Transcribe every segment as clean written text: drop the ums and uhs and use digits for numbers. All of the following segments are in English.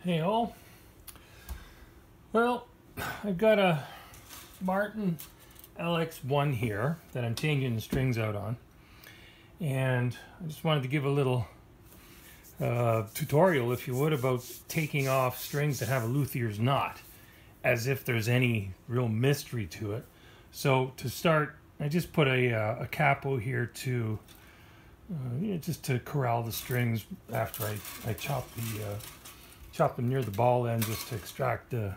Hey all. Well, I've got a Martin LX1 here that I'm changing the strings out on, and I just wanted to give a little tutorial, if you would, about taking off strings that have a luthier's knot, as if there's any real mystery to it. So to start, I just put a capo here to just to corral the strings after I chop them near the ball end, just to extract the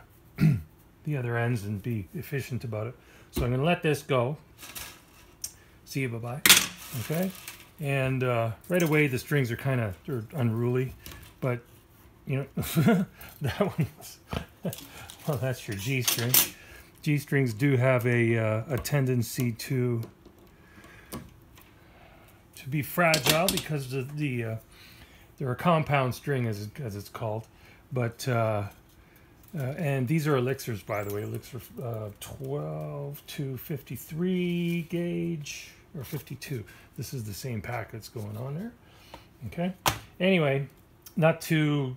other ends and be efficient about it. So I'm going to let this go. See you, bye-bye. Okay, and right away the strings are kind of unruly, but you know that one's well, that's your G string. G strings do have a tendency to be fragile because of they're a compound string, as it's called. But and these are elixirs, by the way. Elixir 12 to 53 gauge, or 52. This is the same pack that's going on there. Okay. Anyway, not to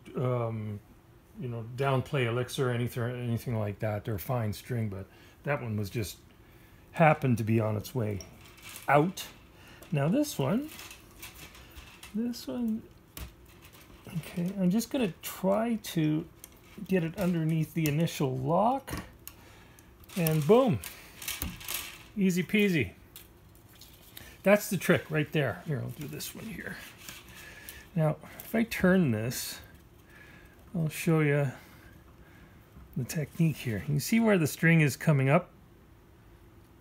you know, downplay elixir or anything like that. They're a fine string, but that one was just happened to be on its way out. Now this one. Okay, I'm just going to try to get it underneath the initial lock, and boom, easy peasy. That's the trick right there. Here, I'll do this one here. Now, if I turn this, I'll show you the technique here. You can see where the string is coming up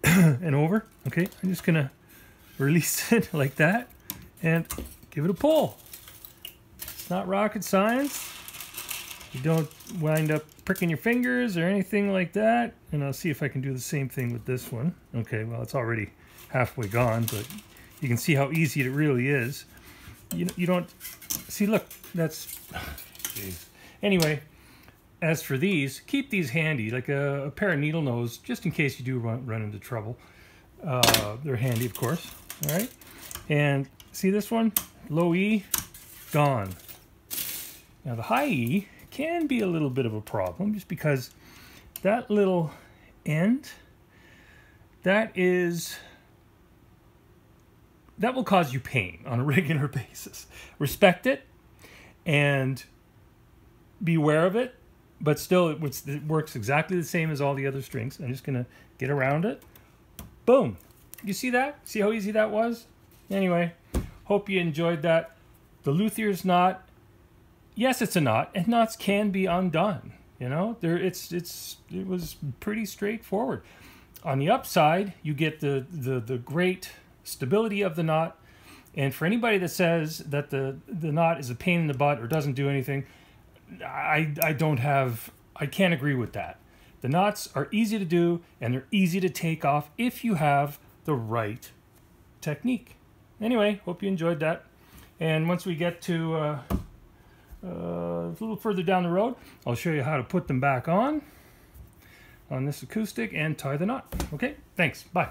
and over. Okay, I'm just going to release it like that and give it a pull. It's not rocket science. You don't wind up pricking your fingers or anything like that. And I'll see if I can do the same thing with this one. Okay, well, it's already halfway gone, but you can see how easy it really is. You don't see, look, that's geez. Anyway, as for these, keep these handy, like a pair of needle nose, just in case you do run into trouble. They're handy, of course. All right, and see this one, low E, gone. Now the high E can be a little bit of a problem, just because that little end, that will cause you pain on a regular basis. Respect it and be aware of it, but still it works exactly the same as all the other strings. I'm just gonna get around it. Boom. You see that? See how easy that was? Anyway, hope you enjoyed that. The luthier's knot, yes, it's a knot, and knots can be undone. You know, it was pretty straightforward. On the upside, you get the great stability of the knot. And for anybody that says that the knot is a pain in the butt or doesn't do anything, I can't agree with that. The knots are easy to do, and they're easy to take off if you have the right technique. Anyway, hope you enjoyed that. And once we get to a little further down the road, I'll show you how to put them back on this acoustic and tie the knot. Okay, thanks. Bye.